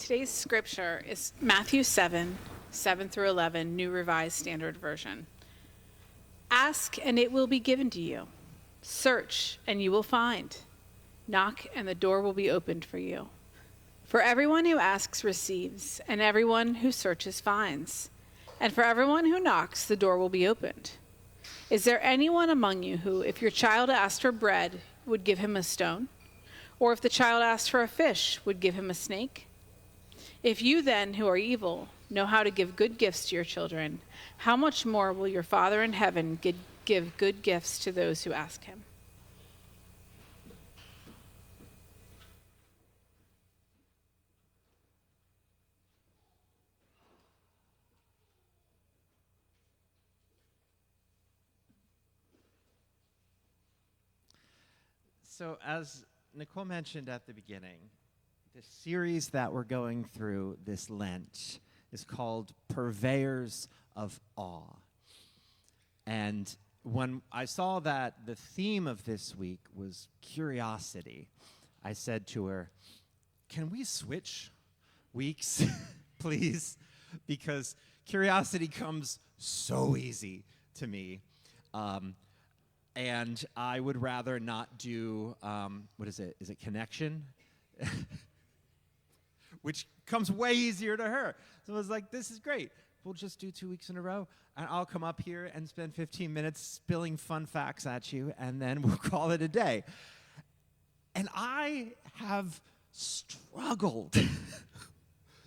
Today's scripture is Matthew 7, 7 through 11, New Revised Standard Version. Ask, and it will be given to you. Search, and you will find. Knock, and the door will be opened for you. For everyone who asks receives, and everyone who searches finds. And for everyone who knocks, the door will be opened. Is there anyone among you who, if your child asked for bread, would give him a stone? Or if the child asked for a fish, would give him a snake? If you then, who are evil, know how to give good gifts to your children, how much more will your Father in heaven give good gifts to those who ask him? So as Nicole mentioned at the beginning, the series that we're going through this Lent is called Purveyors of Awe. And when I saw that the theme of this week was curiosity, I said to her, can we switch weeks, please? Because curiosity comes so easy to me. And I would rather not do, what is it? Is it connection? Which comes way easier to her. So I was like, this is great. We'll just do 2 weeks in a row, and I'll come up here and spend 15 minutes spilling fun facts at you, and then we'll call it a day. And I have struggled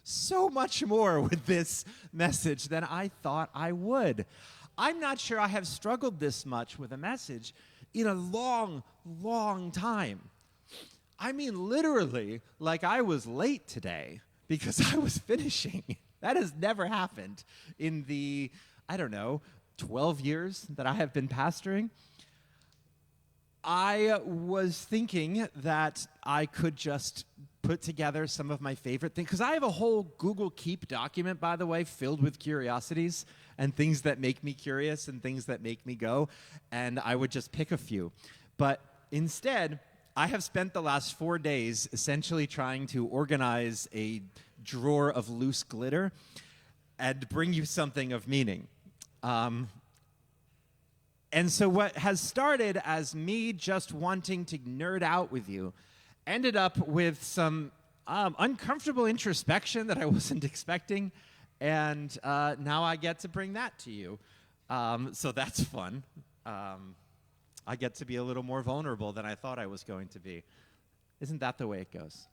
so much more with this message than I thought I would. I'm not sure I have struggled this much with a message in a long, long time. I mean, literally, like I was late today because I was finishing. That has never happened in the, 12 years that I have been pastoring. I was thinking that I could just put together some of my favorite things, because I have a whole Google Keep document, by the way, filled with curiosities and things that make me curious and things that make me go, and I would just pick a few. But instead, I have spent the last 4 days essentially trying to organize a drawer of loose glitter and bring you something of meaning. And so what has started as me just wanting to nerd out with you ended up with some uncomfortable introspection that I wasn't expecting, and now I get to bring that to you. So that's fun. I get to be a little more vulnerable than I thought I was going to be. Isn't that the way it goes?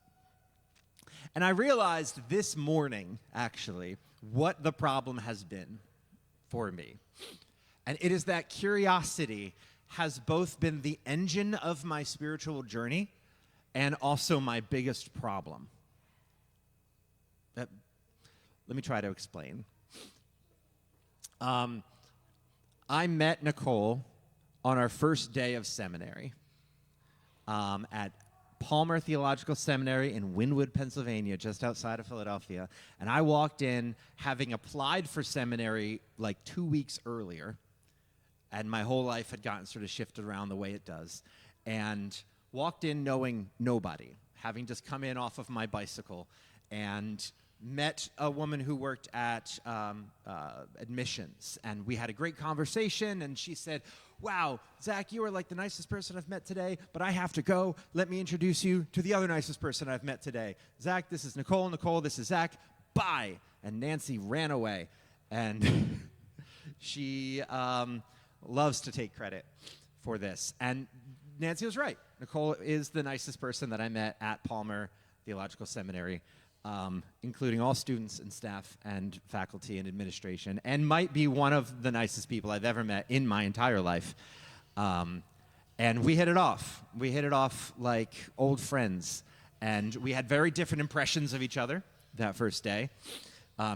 And I realized this morning, actually, what the problem has been for me. And it is that curiosity has both been the engine of my spiritual journey and also my biggest problem. Let me try to explain. I met Nicole on our first day of seminary at Palmer Theological Seminary in Wynwood, Pennsylvania, just outside of Philadelphia. And I walked in having applied for seminary like 2 weeks earlier, and my whole life had gotten sort of shifted around the way it does, and walked in knowing nobody, having just come in off of my bicycle, and met a woman who worked at admissions, and we had a great conversation, and she said, wow, Zack, you are like the nicest person I've met today, but I have to go. Let me introduce you to the other nicest person I've met today. Zack, this is Nicole. Nicole, this is Zack. Bye. And Nancy ran away, and she loves to take credit for this. And Nancy was right. Nicole is the nicest person that I met at Palmer Theological Seminary, including all students and staff and faculty and administration, and might be one of the nicest people I've ever met in my entire life. And we hit it off. We hit it off like old friends. And we had very different impressions of each other that first day.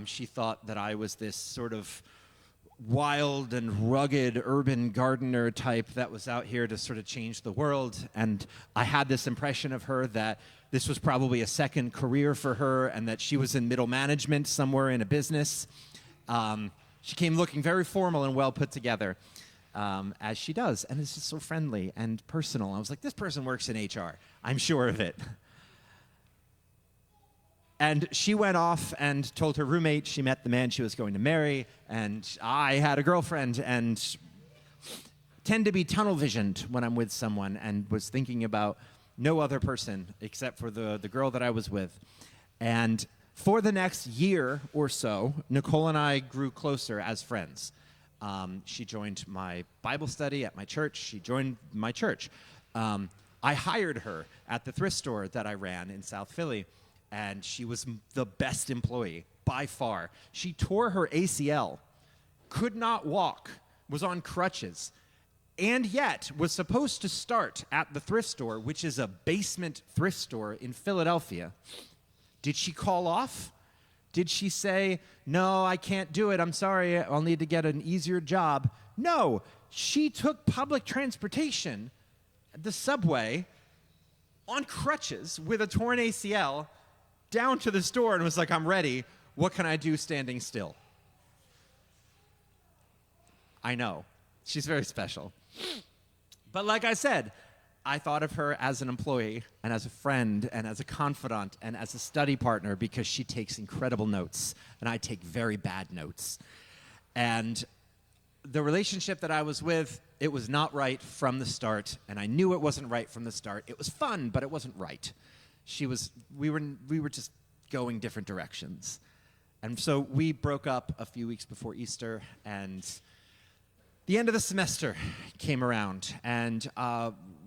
She thought that I was this sort of wild and rugged urban gardener type that was out here to sort of change the world. And I had this impression of her that this was probably a second career for her and that she was in middle management somewhere in a business. She came looking very formal and well put together, as she does. And it's just so friendly and personal. I was like, this person works in HR. I'm sure of it. And she went off and told her roommate she met the man she was going to marry, and I had a girlfriend and tend to be tunnel visioned when I'm with someone and was thinking about no other person except for the girl that I was with. And for the next year or so, Nicole and I grew closer as friends. She joined my Bible study at my church. She joined my church. I hired her at the thrift store that I ran in South Philly, and she was the best employee by far. She tore her ACL, could not walk, was on crutches, and yet was supposed to start at the thrift store, which is a basement thrift store in Philadelphia. Did she call off? Did she say, no, I can't do it, I'm sorry, I'll need to get an easier job? No, she took public transportation, the subway, on crutches with a torn ACL, down to the store and was like, I'm ready. What can I do standing still? I know. She's very special. But like I said, I thought of her as an employee and as a friend and as a confidant and as a study partner because she takes incredible notes and I take very bad notes. And the relationship that I was with, it was not right from the start, and I knew it wasn't right from the start. It was fun, but it wasn't right. We were just going different directions. And so we broke up a few weeks before Easter, and the end of the semester came around, and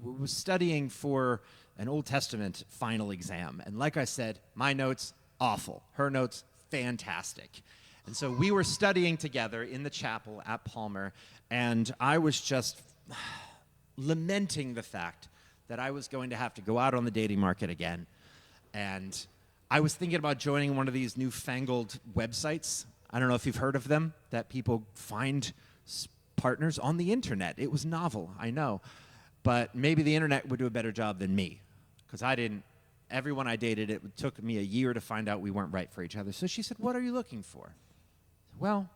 was studying for an Old Testament final exam. And like I said, my notes, awful. Her notes, fantastic. And so we were studying together in the chapel at Palmer, and I was just lamenting the fact that I was going to have to go out on the dating market again. And I was thinking about joining one of these newfangled websites. I don't know if you've heard of them, that people find partners on the internet. It was novel, I know. But maybe the internet would do a better job than me, because everyone I dated, it took me a year to find out we weren't right for each other. So she said, what are you looking for? Well,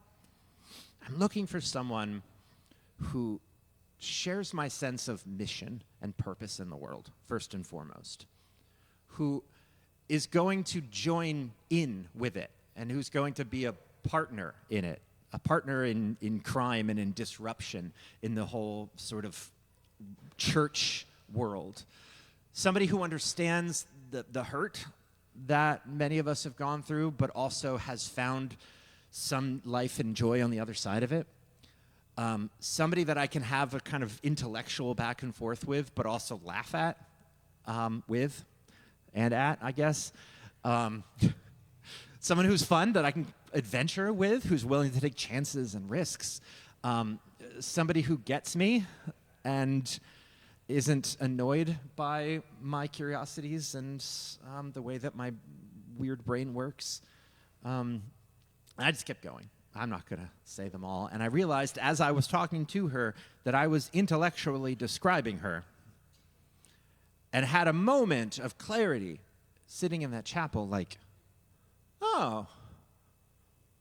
I'm looking for someone who shares my sense of mission and purpose in the world, first and foremost, who is going to join in with it and who's going to be a partner in it, a partner in crime and in disruption in the whole sort of church world. Somebody who understands the hurt that many of us have gone through, but also has found some life and joy on the other side of it. Somebody that I can have a kind of intellectual back and forth with, but also laugh at, I guess. Someone who's fun, that I can adventure with, who's willing to take chances and risks. Somebody who gets me and isn't annoyed by my curiosities and the way that my weird brain works. I just kept going. I'm not going to say them all. And I realized as I was talking to her that I was intellectually describing her, and had a moment of clarity sitting in that chapel like, oh,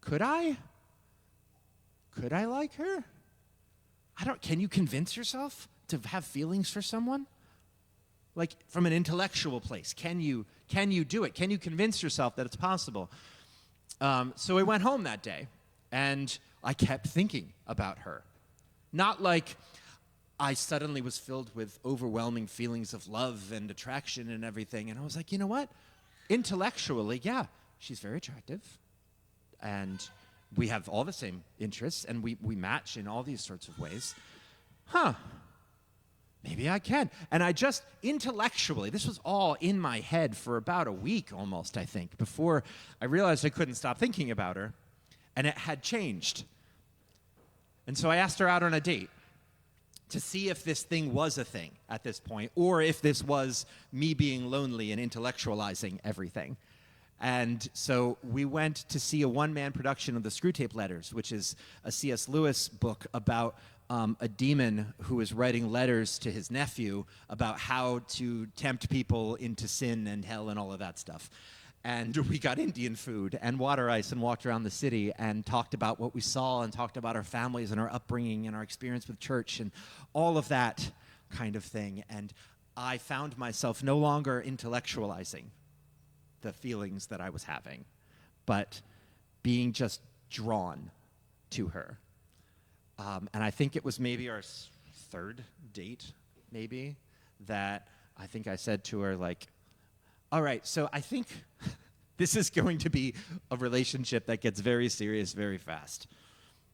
could I like her? Can you convince yourself to have feelings for someone? Like, from an intellectual place, can you do it? Can you convince yourself that it's possible? So I went home that day, and I kept thinking about her. Not like I suddenly was filled with overwhelming feelings of love and attraction and everything, and I was like, you know what? Intellectually, yeah, she's very attractive, and we have all the same interests, and we match in all these sorts of ways. Maybe I can. And I just intellectually, this was all in my head for about a week almost, I think, before I realized I couldn't stop thinking about her, and it had changed. And so I asked her out on a date to see if this thing was a thing at this point, or if this was me being lonely and intellectualizing everything. And so we went to see a one-man production of the Screwtape Letters, which is a C.S. Lewis book about a demon who is writing letters to his nephew about how to tempt people into sin and hell and all of that stuff. And we got Indian food and water ice and walked around the city and talked about what we saw and talked about our families and our upbringing and our experience with church and all of that kind of thing. And I found myself no longer intellectualizing the feelings that I was having, but being just drawn to her. And I think it was maybe our third date, maybe, that I think I said to her, like, all right, so I think this is going to be a relationship that gets very serious very fast.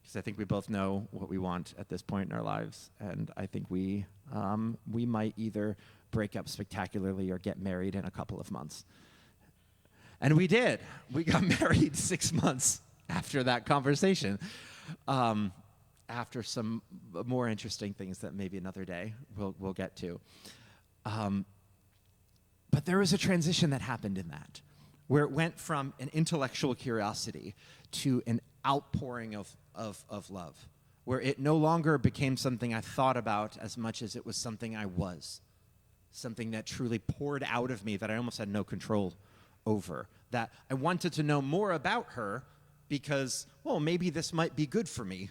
Because I think we both know what we want at this point in our lives. And I think we might either break up spectacularly or get married in a couple of months. And we did. We got married 6 months after that conversation. After some more interesting things that maybe another day we'll get to. But there was a transition that happened in that, where it went from an intellectual curiosity to an outpouring of love, where it no longer became something I thought about as much as it was something I was, something that truly poured out of me that I almost had no control over, that I wanted to know more about her because, well, maybe this might be good for me.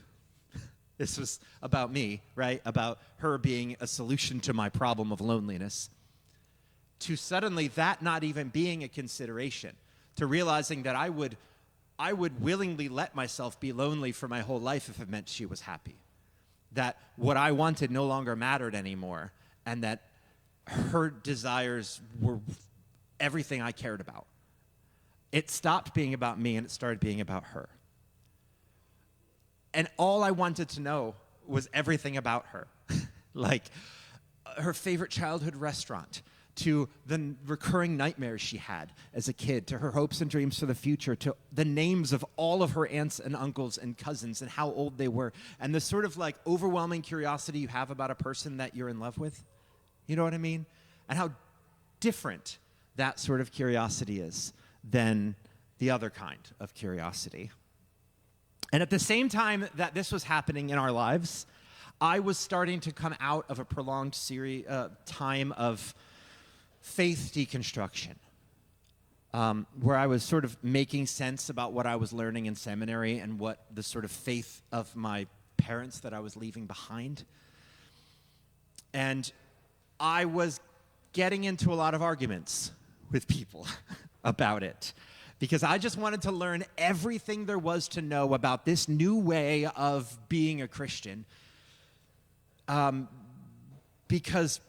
This was about me, right? About her being a solution to my problem of loneliness. To suddenly that not even being a consideration, to realizing that I would willingly let myself be lonely for my whole life if it meant she was happy. That what I wanted no longer mattered anymore, and that her desires were everything I cared about. It stopped being about me and it started being about her. And all I wanted to know was everything about her. Like her favorite childhood restaurant, to the recurring nightmares she had as a kid, to her hopes and dreams for the future, to the names of all of her aunts and uncles and cousins and how old they were, and the sort of like overwhelming curiosity you have about a person that you're in love with. You know what I mean? And how different that sort of curiosity is than the other kind of curiosity. And at the same time that this was happening in our lives, I was starting to come out of a prolonged time of faith deconstruction, where I was sort of making sense about what I was learning in seminary and what the sort of faith of my parents that I was leaving behind. And I was getting into a lot of arguments with people about it, because I just wanted to learn everything there was to know about this new way of being a Christian. Because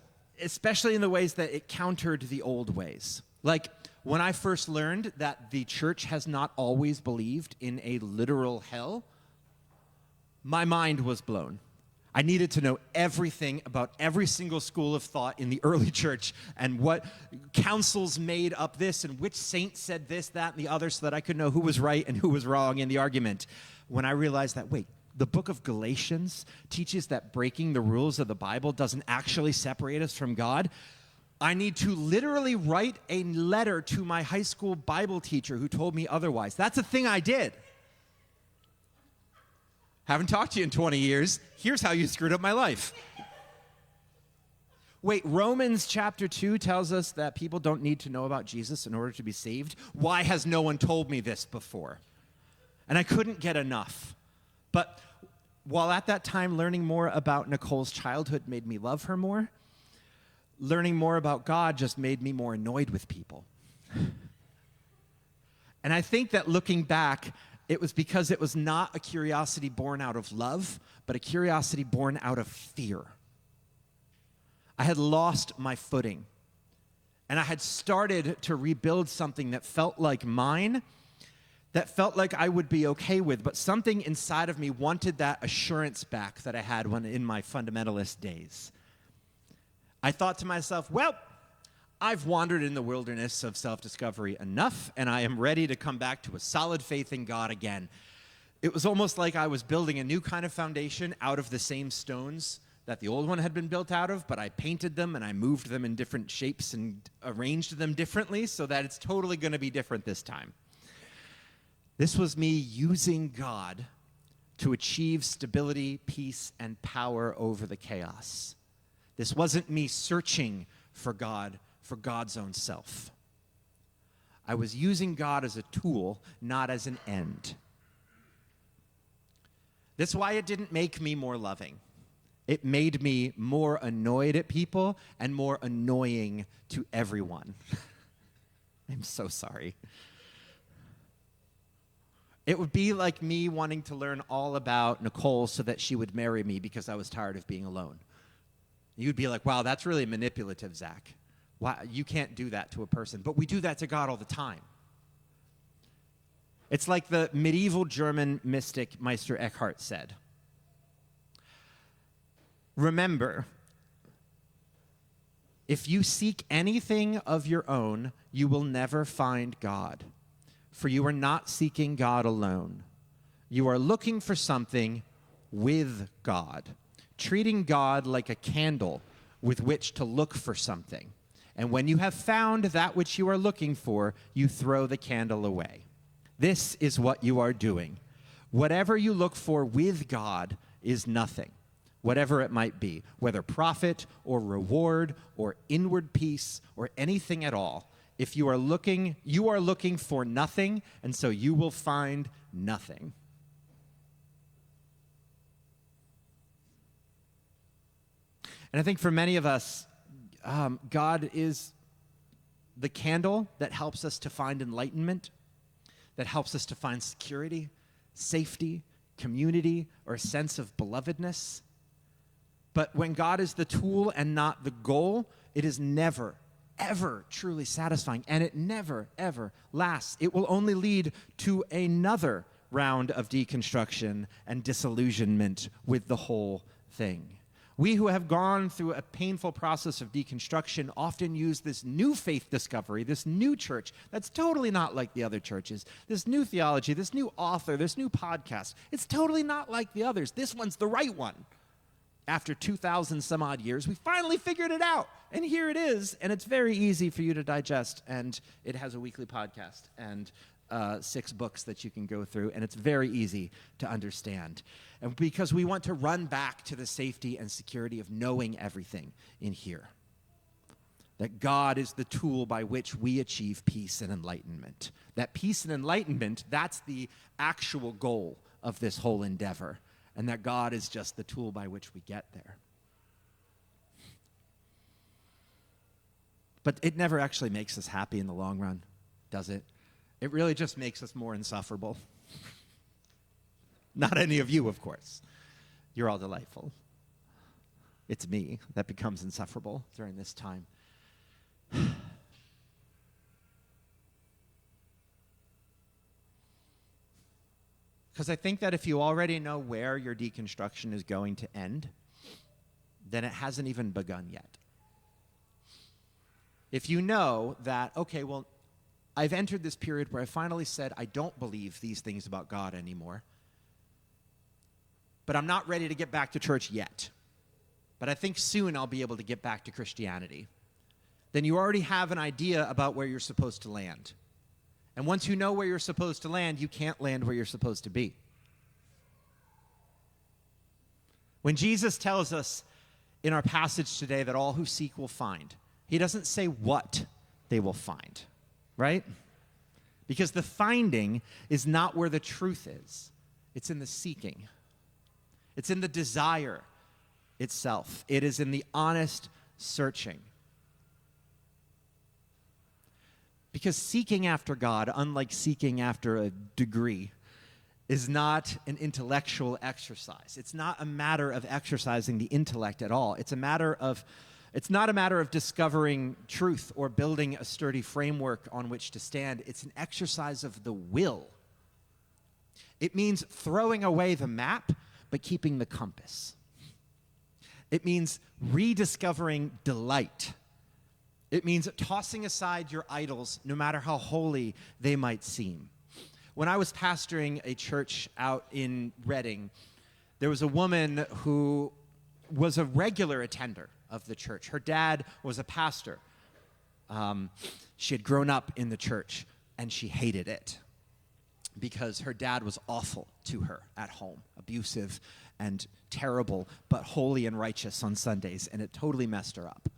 especially in the ways that it countered the old ways. Like when I first learned that the church has not always believed in a literal hell, my mind was blown. I needed to know everything about every single school of thought in the early church and what councils made up this and which saint said this, that, and the other, so that I could know who was right and who was wrong in the argument. When I realized that, wait, the book of Galatians teaches that breaking the rules of the Bible doesn't actually separate us from God, I need to literally write a letter to my high school Bible teacher who told me otherwise. That's a thing I did. Haven't talked to you in 20 years. Here's how you screwed up my life. Wait, Romans chapter 2 tells us that people don't need to know about Jesus in order to be saved. Why has no one told me this before? And I couldn't get enough. But while at that time learning more about Nicole's childhood made me love her more, learning more about God just made me more annoyed with people. And I think that looking back, it was because it was not a curiosity born out of love, but a curiosity born out of fear. I had lost my footing, and I had started to rebuild something that felt like mine, that felt like I would be okay with, but something inside of me wanted that assurance back that I had when in my fundamentalist days. I thought to myself, well, I've wandered in the wilderness of self-discovery enough, and I am ready to come back to a solid faith in God again. It was almost like I was building a new kind of foundation out of the same stones that the old one had been built out of, but I painted them and I moved them in different shapes and arranged them differently so that it's totally going to be different this time. This was me using God to achieve stability, peace, and power over the chaos. This wasn't me searching for God, for God's own self. I was using God as a tool, not as an end. That's why it didn't make me more loving. It made me more annoyed at people and more annoying to everyone. I'm so sorry. It would be like me wanting to learn all about Nicole so that she would marry me because I was tired of being alone. You'd be like, wow, that's really manipulative, Zack. Wow, you can't do that to a person. But we do that to God all the time. It's like the medieval German mystic Meister Eckhart said. Remember, if you seek anything of your own, you will never find God. For you are not seeking God alone. You are looking for something with God, treating God like a candle with which to look for something. And when you have found that which you are looking for, you throw the candle away. This is what you are doing. Whatever you look for with God is nothing, whatever it might be, whether profit or reward or inward peace or anything at all. If you are looking for nothing, and so you will find nothing. And I think for many of us, God is the candle that helps us to find enlightenment, that helps us to find security, safety, community, or a sense of belovedness. But when God is the tool and not the goal, it is never, ever truly satisfying, and it never, ever lasts. It will only lead to another round of deconstruction and disillusionment with the whole thing. We who have gone through a painful process of deconstruction often use this new faith discovery, this new church that's totally not like the other churches, this new theology, this new author, this new podcast. It's totally not like the others. This one's the right one. After 2,000 some odd years, we finally figured it out. And here it is, and it's very easy for you to digest, and it has a weekly podcast and 6 books that you can go through, and it's very easy to understand. And because we want to run back to the safety and security of knowing everything in here. That God is the tool by which we achieve peace and enlightenment. That peace and enlightenment, that's the actual goal of this whole endeavor. And that God is just the tool by which we get there. But it never actually makes us happy in the long run, does it? It really just makes us more insufferable. Not any of you, of course. You're all delightful. It's me that becomes insufferable during this time. Because I think that if you already know where your deconstruction is going to end, then it hasn't even begun yet. If you know that, okay, well, I've entered this period where I finally said I don't believe these things about God anymore, but I'm not ready to get back to church yet. But I think soon I'll be able to get back to Christianity. Then you already have an idea about where you're supposed to land. And once you know where you're supposed to land, you can't land where you're supposed to be. When Jesus tells us in our passage today that all who seek will find, he doesn't say what they will find, right? Because the finding is not where the truth is. It's in the seeking. It's in the desire itself. It is in the honest searching. Because seeking after God, unlike seeking after a degree, is not an intellectual exercise. It's not a matter of exercising the intellect at all. It's not a matter of discovering truth or building a sturdy framework on which to stand. It's an exercise of the will. It means throwing away the map, but keeping the compass. It means rediscovering delight. It means tossing aside your idols, no matter how holy they might seem. When I was pastoring a church out in Reading, there was a woman who was a regular attender of the church. Her dad was a pastor. She had grown up in the church, and she hated it because her dad was awful to her at home, abusive and terrible, but holy and righteous on Sundays, and it totally messed her up.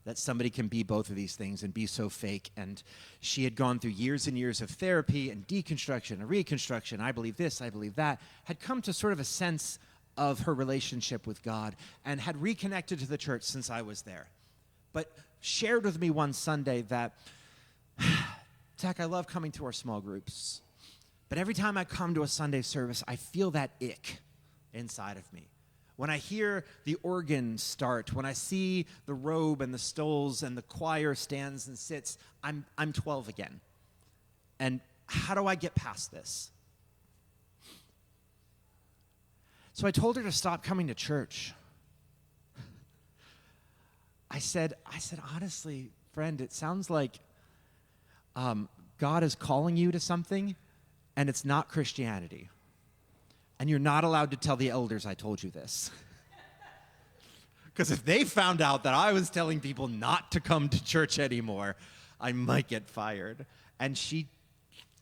That somebody can be both of these things and be so fake. And she had gone through years and years of therapy and deconstruction and reconstruction. I believe this, I believe that. Had come to sort of a sense of her relationship with God and had reconnected to the church since I was there. But shared with me one Sunday that Zack, I love coming to our small groups. But every time I come to a Sunday service, I feel that ick inside of me. When I hear the organ start, when I see the robe and the stoles and the choir stands and sits, I'm 12 again. And how do I get past this? So I told her to stop coming to church. I said, honestly, friend, it sounds like God is calling you to something, and it's not Christianity. And you're not allowed to tell the elders I told you this. Because if they found out that I was telling people not to come to church anymore, I might get fired. And this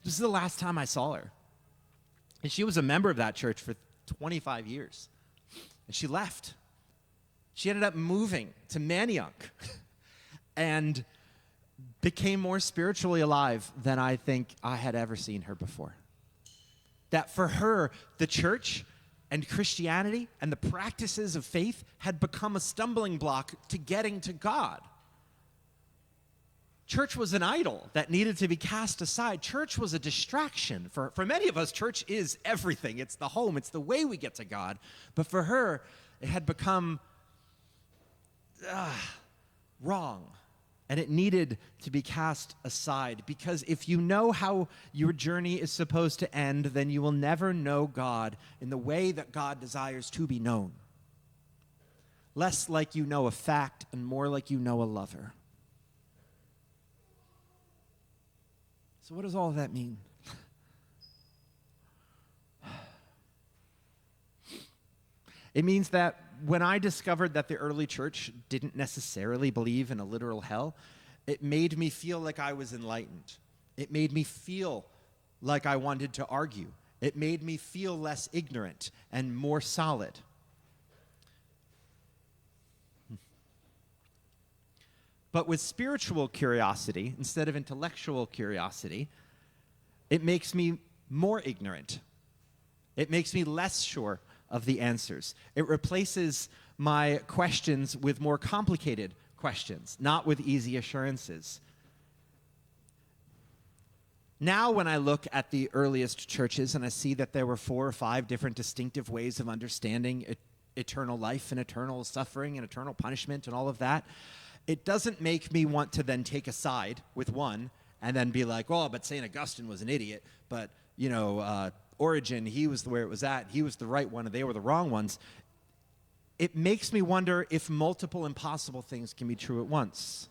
is the last time I saw her. And she was a member of that church for 25 years. And she left. She ended up moving to Manayunk and became more spiritually alive than I think I had ever seen her before. That for her, the church and Christianity and the practices of faith had become a stumbling block to getting to God. Church was an idol that needed to be cast aside. Church was a distraction. For many of us, church is everything. It's the home. It's the way we get to God. But for her, it had become wrong. And it needed to be cast aside, because if you know how your journey is supposed to end, then you will never know God in the way that God desires to be known. Less like you know a fact and more like you know a lover. So what does all of that mean? It means that when I discovered that the early church didn't necessarily believe in a literal hell, it made me feel like I was enlightened. It made me feel like I wanted to argue. It made me feel less ignorant and more solid. But with spiritual curiosity, instead of intellectual curiosity, it makes me more ignorant. It makes me less sure of the answers. It replaces my questions with more complicated questions, not with easy assurances. Now when I look at the earliest churches and I see that there were 4 or 5 different distinctive ways of understanding eternal life and eternal suffering and eternal punishment and all of that, it doesn't make me want to then take a side with one and then be like, oh, but St. Augustine was an idiot, but, Origen, he was where it was at, he was the right one, and they were the wrong ones. It makes me wonder if multiple impossible things can be true at once.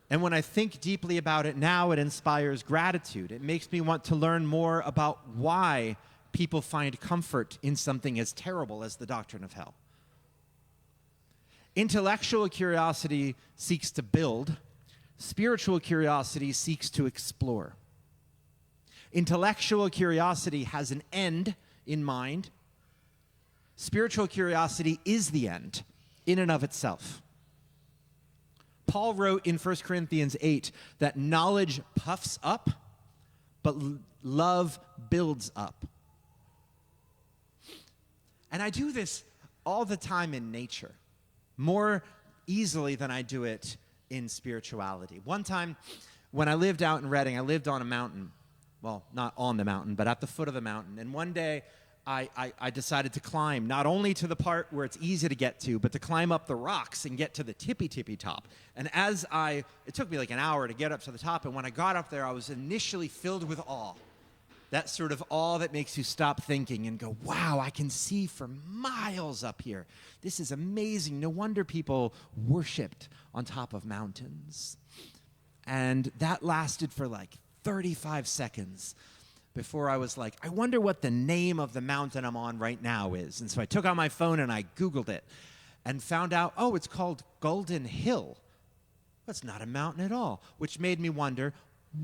And when I think deeply about it now, it inspires gratitude. It makes me want to learn more about why people find comfort in something as terrible as the doctrine of hell. Intellectual curiosity seeks to build. Spiritual curiosity seeks to explore. Intellectual curiosity has an end in mind. Spiritual curiosity is the end in and of itself. Paul wrote in 1 Corinthians 8 that knowledge puffs up, but love builds up. And I do this all the time in nature, more easily than I do it in spirituality. One time, when I lived out in Redding, I lived on a mountain. Well, not on the mountain, but at the foot of the mountain. And one day, I decided to climb, not only to the part where it's easy to get to, but to climb up the rocks and get to the tippy top. And it took me like an hour to get up to the top, and when I got up there, I was initially filled with awe. That sort of awe that makes you stop thinking and go, wow, I can see for miles up here. This is amazing. No wonder people worshipped on top of mountains. And that lasted for like 35 seconds before I was like, I wonder what the name of the mountain I'm on right now is. And so I took out my phone and I Googled it and found out, oh, it's called Golden Hill. That's not a mountain at all, which made me wonder,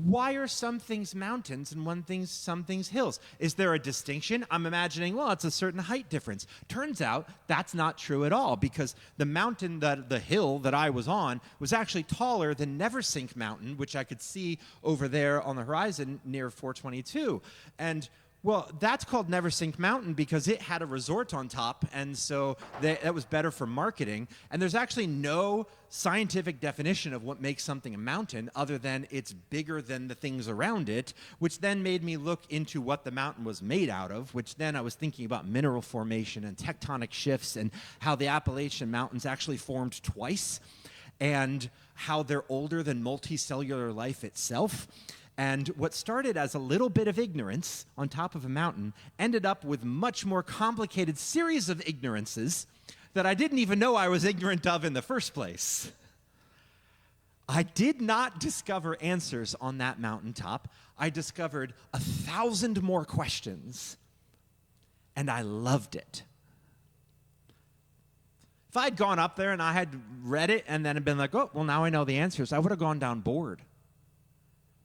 why are some things mountains and some things hills? Is there a distinction? I'm imagining, well, it's a certain height difference. Turns out that's not true at all, because the hill that I was on was actually taller than Neversink Mountain, which I could see over there on the horizon near 422. And Well, that's called Never Sink Mountain because it had a resort on top, and so that was better for marketing. And there's actually no scientific definition of what makes something a mountain other than it's bigger than the things around it, which then made me look into what the mountain was made out of, which then I was thinking about mineral formation and tectonic shifts and how the Appalachian Mountains actually formed twice and how they're older than multicellular life itself. And what started as a little bit of ignorance on top of a mountain ended up with much more complicated series of ignorances that I didn't even know I was ignorant of in the first place. I did not discover answers on that mountaintop. I discovered 1,000 more questions, and I loved it. If I'd gone up there and I had read it and then had been like, oh, well, now I know the answers, I would have gone down bored.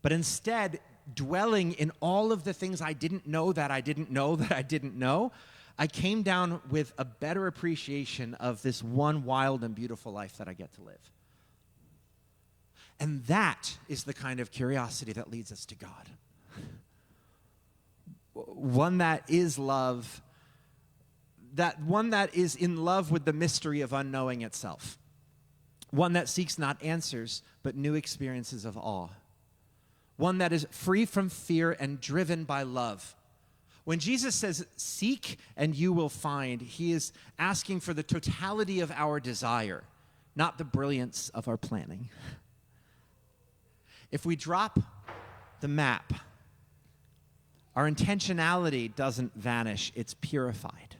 But instead, dwelling in all of the things I didn't know that I didn't know that I didn't know, I came down with a better appreciation of this one wild and beautiful life that I get to live. And that is the kind of curiosity that leads us to God. One that is love, one that is in love with the mystery of unknowing itself. One that seeks not answers, but new experiences of awe. One that is free from fear and driven by love. When Jesus says, seek and you will find, he is asking for the totality of our desire, not the brilliance of our planning. If we drop the map, our intentionality doesn't vanish, it's purified.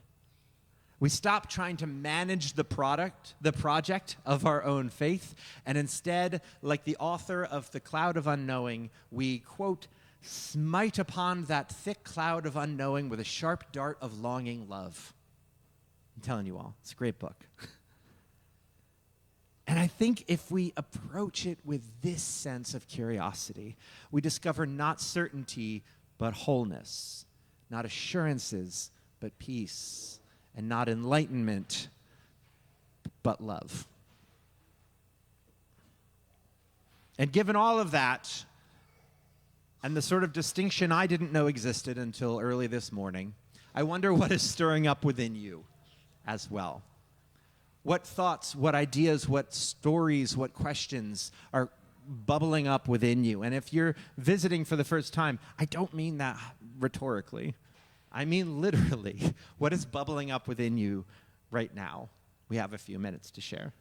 We stop trying to manage the project of our own faith, and instead, like the author of The Cloud of Unknowing, we, quote, smite upon that thick cloud of unknowing with a sharp dart of longing love. I'm telling you all, it's a great book. And I think if we approach it with this sense of curiosity, we discover not certainty, but wholeness, not assurances, but peace, and not enlightenment, but love. And given all of that, and the sort of distinction I didn't know existed until early this morning, I wonder what is stirring up within you as well. What thoughts, what ideas, what stories, what questions are bubbling up within you? And if you're visiting for the first time, I don't mean that rhetorically. I mean literally. What is bubbling up within you right now? We have a few minutes to share.